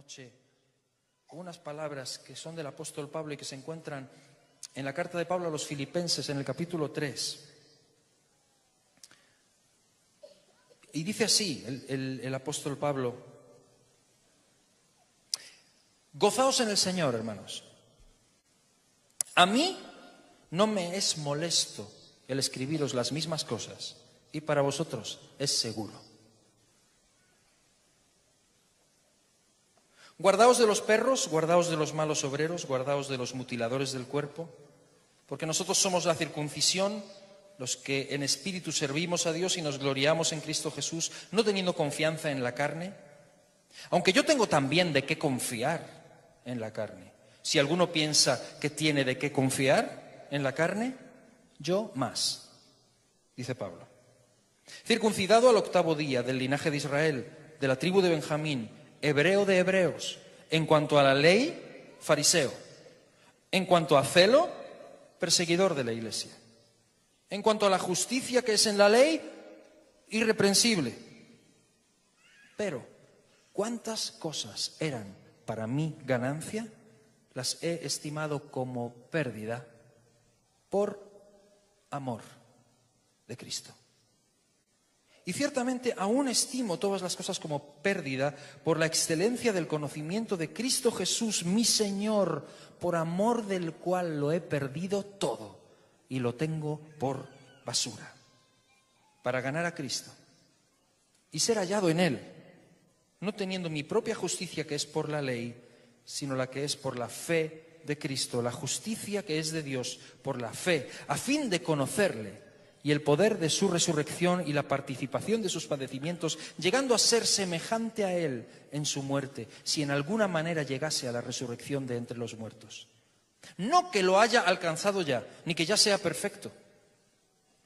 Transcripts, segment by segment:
noche unas palabras que son del apóstol Pablo y que se encuentran en la carta de Pablo a los Filipenses en el capítulo 3. Y dice así el apóstol Pablo: gozaos en el Señor, hermanos. A mí no me es molesto el escribiros las mismas cosas, y para vosotros es seguro. Guardaos de los perros, guardaos de los malos obreros, guardaos de los mutiladores del cuerpo, porque nosotros somos la circuncisión, los que en espíritu servimos a Dios y nos gloriamos en Cristo Jesús, no teniendo confianza en la carne, aunque yo tengo también de qué confiar en la carne. Si alguno piensa que tiene de qué confiar en la carne, yo más, dice Pablo. Circuncidado al 8º día, del linaje de Israel, de la tribu de Benjamín, hebreo de hebreos, en cuanto a la ley, fariseo, en cuanto a celo, perseguidor de la iglesia, en cuanto a la justicia que es en la ley, irreprensible. Pero, ¿cuántas cosas eran para mí ganancia? Las he estimado como pérdida por amor de Cristo. Y ciertamente aún estimo todas las cosas como pérdida por la excelencia del conocimiento de Cristo Jesús, mi Señor, por amor del cual lo he perdido todo y lo tengo por basura, para ganar a Cristo y ser hallado en Él, no teniendo mi propia justicia que es por la ley, sino la que es por la fe de Cristo, la justicia que es de Dios por la fe, a fin de conocerle y el poder de su resurrección y la participación de sus padecimientos, llegando a ser semejante a Él en su muerte, si en alguna manera llegase a la resurrección de entre los muertos. No que lo haya alcanzado ya, ni que ya sea perfecto,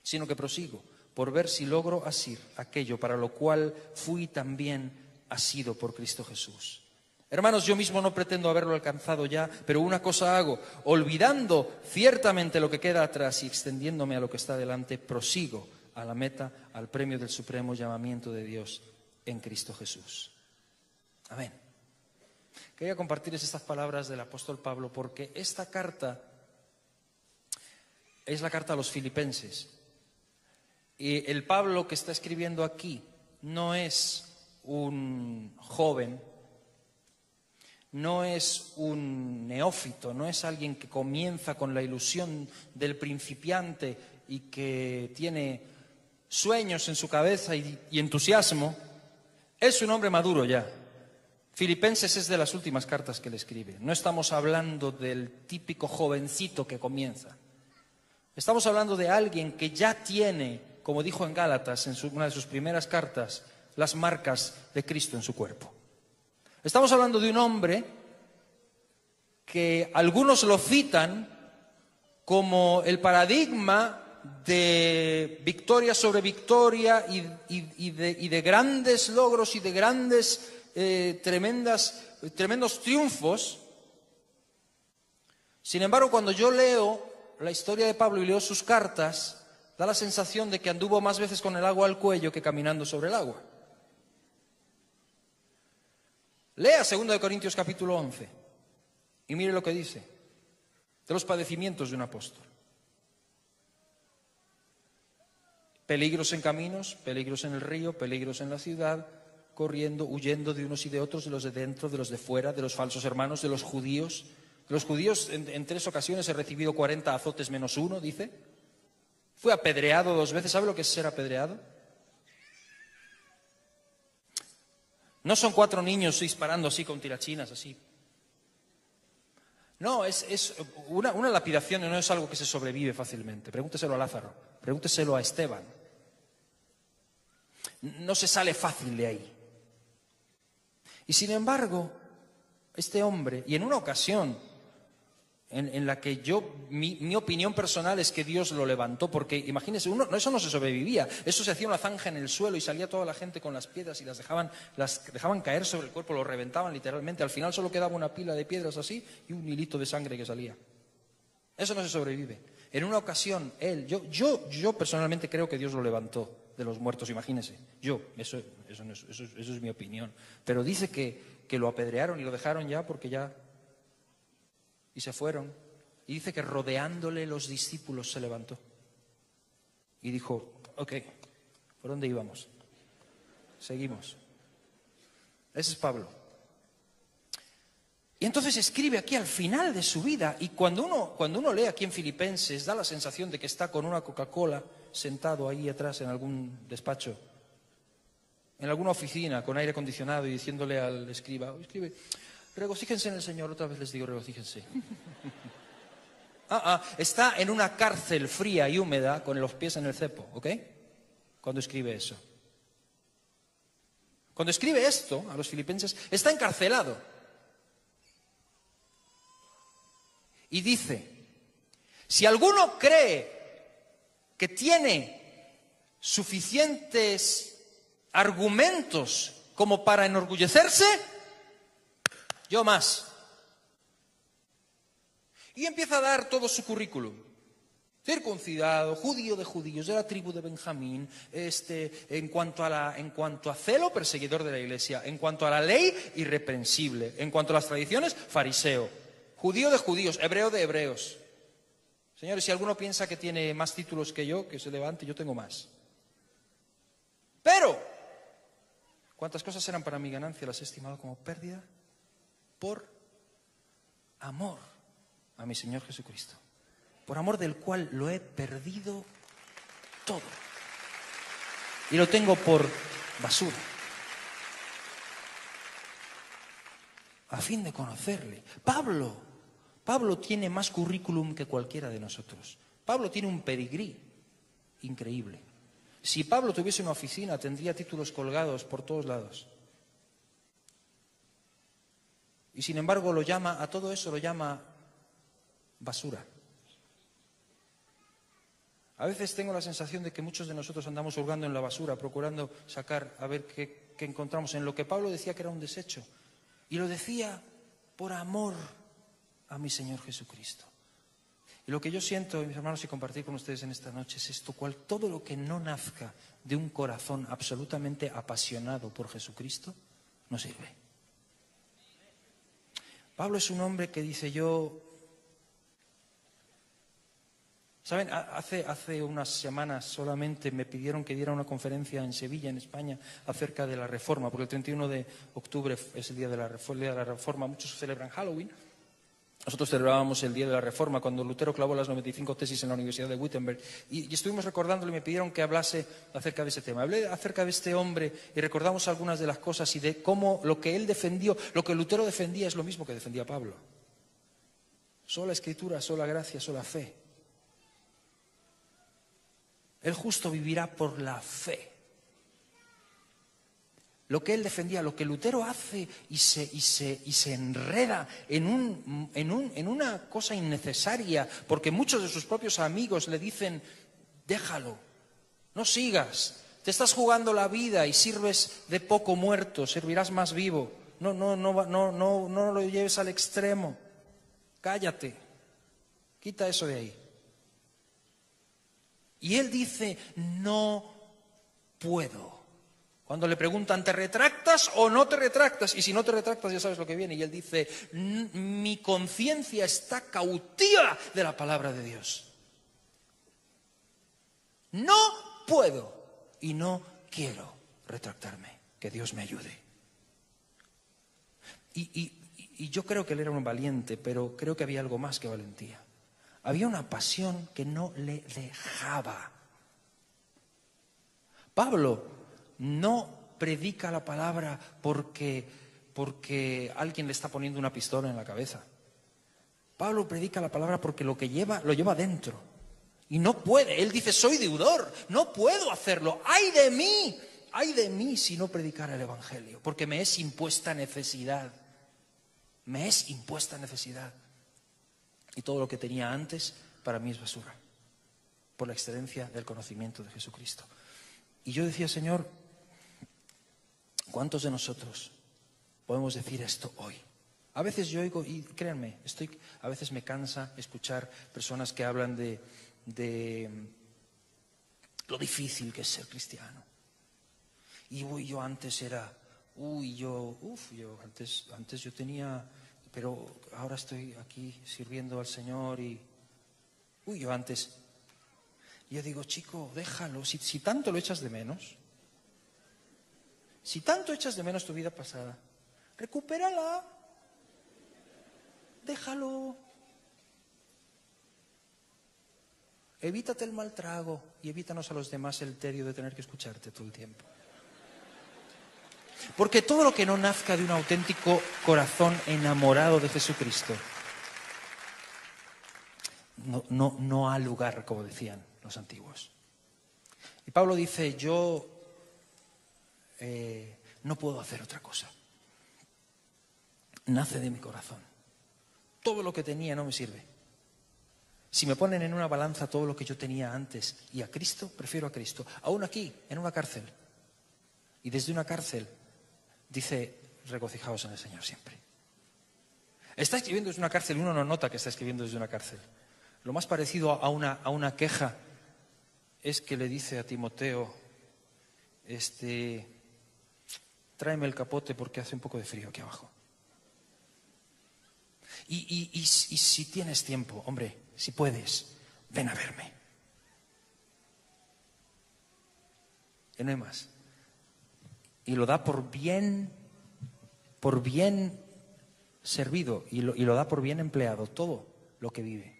sino que prosigo por ver si logro asir aquello para lo cual fui también asido por Cristo Jesús. Hermanos, yo mismo no pretendo haberlo alcanzado ya, pero una cosa hago: olvidando ciertamente lo que queda atrás y extendiéndome a lo que está delante, prosigo a la meta, al premio del supremo llamamiento de Dios en Cristo Jesús. Amén. Quería compartirles estas palabras del apóstol Pablo porque esta carta es la carta a los Filipenses. Y el Pablo que está escribiendo aquí no es un joven, no es un neófito, no es alguien que comienza con la ilusión del principiante y que tiene sueños en su cabeza y entusiasmo. Es un hombre maduro ya. Filipenses es de las últimas cartas que le escribe. No estamos hablando del típico jovencito que comienza. Estamos hablando de alguien que ya tiene, como dijo en Gálatas, en una de sus primeras cartas, las marcas de Cristo en su cuerpo. Estamos hablando de un hombre que algunos lo citan como el paradigma de victoria sobre victoria y de grandes logros y de grandes tremendos triunfos. Sin embargo, cuando yo leo la historia de Pablo y leo sus cartas, da la sensación de que anduvo más veces con el agua al cuello que caminando sobre el agua. Lea 2 Corintios capítulo 11 y mire lo que dice de los padecimientos de un apóstol. Peligros en caminos, peligros en el río, peligros en la ciudad, corriendo, huyendo de unos y de otros, de los de dentro, de los de fuera, de los falsos hermanos, de los judíos. De los judíos en 3 ocasiones he recibido 40 azotes menos 1, dice. Fui apedreado 2 veces. ¿Sabe lo que es ser apedreado? No son 4 niños disparando así con tirachinas, así. No, es una lapidación, no es algo que se sobrevive fácilmente. Pregúnteselo a Lázaro, pregúnteselo a Esteban. No se sale fácil de ahí. Y sin embargo, este hombre, y en una ocasión en la que mi opinión personal es que Dios lo levantó, porque imagínense, eso no se sobrevivía, eso se hacía una zanja en el suelo y salía toda la gente con las piedras y las dejaban caer sobre el cuerpo, lo reventaban literalmente, al final solo quedaba una pila de piedras así y un hilito de sangre que salía. Eso no se sobrevive. En una ocasión, yo personalmente creo que Dios lo levantó de los muertos, imagínense. Eso es mi opinión. Pero dice que lo apedrearon y lo dejaron ya porque ya... Y se fueron. Y dice que rodeándole los discípulos se levantó. Y dijo, ok, ¿por dónde íbamos? Seguimos. Ese es Pablo. Y entonces escribe aquí al final de su vida, y cuando uno lee aquí en Filipenses, da la sensación de que está con una Coca-Cola sentado ahí atrás en algún despacho, en alguna oficina con aire acondicionado y diciéndole al escriba, escribe, regocíjense en el Señor, otra vez les digo regocíjense. Está en una cárcel fría y húmeda con los pies en el cepo, ¿ok? Cuando escribe eso. Cuando escribe esto a los filipenses, está encarcelado. Y dice, si alguno cree que tiene suficientes argumentos como para enorgullecerse, yo más. Y empieza a dar todo su currículum. Circuncidado, judío de judíos, de la tribu de Benjamín, en cuanto a celo, perseguidor de la iglesia, en cuanto a la ley, irreprensible, en cuanto a las tradiciones, fariseo, judío de judíos, hebreo de hebreos. Señores, si alguno piensa que tiene más títulos que yo, que se levante, yo tengo más. Pero, ¿cuántas cosas eran para mi ganancia? Las he estimado como pérdida por amor a mi Señor Jesucristo. Por amor del cual lo he perdido todo. Y lo tengo por basura. A fin de conocerle. Pablo tiene más currículum que cualquiera de nosotros. Pablo tiene un pedigrí increíble. Si Pablo tuviese una oficina, tendría títulos colgados por todos lados. Y sin embargo a todo eso lo llama basura. A veces tengo la sensación de que muchos de nosotros andamos hurgando en la basura, procurando sacar a ver qué encontramos en lo que Pablo decía que era un desecho. Y lo decía por amor a mi Señor Jesucristo. Y lo que yo siento, mis hermanos, y compartir con ustedes en esta noche es esto, todo lo que no nazca de un corazón absolutamente apasionado por Jesucristo, no sirve. Pablo es un hombre que dice ¿saben? Hace unas semanas solamente me pidieron que diera una conferencia en Sevilla, en España, acerca de la Reforma, porque el 31 de octubre es el día de la Reforma. Muchos celebran Halloween. Nosotros celebrábamos el día de la Reforma cuando Lutero clavó las 95 tesis en la Universidad de Wittenberg y estuvimos recordándolo y me pidieron que hablase acerca de ese tema. Hablé acerca de este hombre y recordamos algunas de las cosas y de cómo lo que él defendió, lo que Lutero defendía es lo mismo que defendía Pablo. Sola Escritura, sola gracia, sola fe. El justo vivirá por la fe. Lo que él defendía, lo que Lutero hace y se enreda en una cosa innecesaria, porque muchos de sus propios amigos le dicen, déjalo, no sigas, te estás jugando la vida y sirves de poco muerto, servirás más vivo, no lo lleves al extremo, cállate, quita eso de ahí. Y él dice, no puedo. Cuando le preguntan, ¿te retractas o no te retractas? Y si no te retractas, ya sabes lo que viene. Y él dice, mi conciencia está cautiva de la palabra de Dios. No puedo y no quiero retractarme. Que Dios me ayude. Y yo creo que él era un valiente, pero creo que había algo más que valentía. Había una pasión que no le dejaba. Pablo no predica la palabra porque alguien le está poniendo una pistola en la cabeza. Pablo predica la palabra porque lo lleva dentro. Y no puede. Él dice, soy deudor, no puedo hacerlo. ¡Ay de mí si no predicara el Evangelio! Porque me es impuesta necesidad. Me es impuesta necesidad. Y todo lo que tenía antes para mí es basura, por la excelencia del conocimiento de Jesucristo. Y yo decía, Señor, ¿cuántos de nosotros podemos decir esto hoy? A veces yo oigo, y créanme, a veces me cansa escuchar personas que hablan de lo difícil que es ser cristiano. Y yo antes era, antes yo tenía, pero ahora estoy aquí sirviendo al Señor y, yo antes. Yo digo, chico, déjalo, si tanto lo echas de menos, si tanto echas de menos tu vida pasada, recupérala, déjalo. Evítate el mal trago y evítanos a los demás el tedio de tener que escucharte todo el tiempo. Porque todo lo que no nazca de un auténtico corazón enamorado de Jesucristo no ha lugar, como decían los antiguos. Y Pablo dice, yo no puedo hacer otra cosa. Nace de mi corazón. Todo lo que tenía no me sirve. Si me ponen en una balanza todo lo que yo tenía antes y a Cristo, prefiero a Cristo. Aún aquí, en una cárcel. Y desde una cárcel dice, regocijaos en el Señor siempre. Está escribiendo desde una cárcel, uno no nota que está escribiendo desde una cárcel. Lo más parecido a una queja es que le dice a Timoteo, tráeme el capote porque hace un poco de frío aquí abajo. Y si tienes tiempo, hombre, si puedes, ven a verme. Y no hay más. Y lo da por bien servido y lo da por bien empleado todo lo que vive.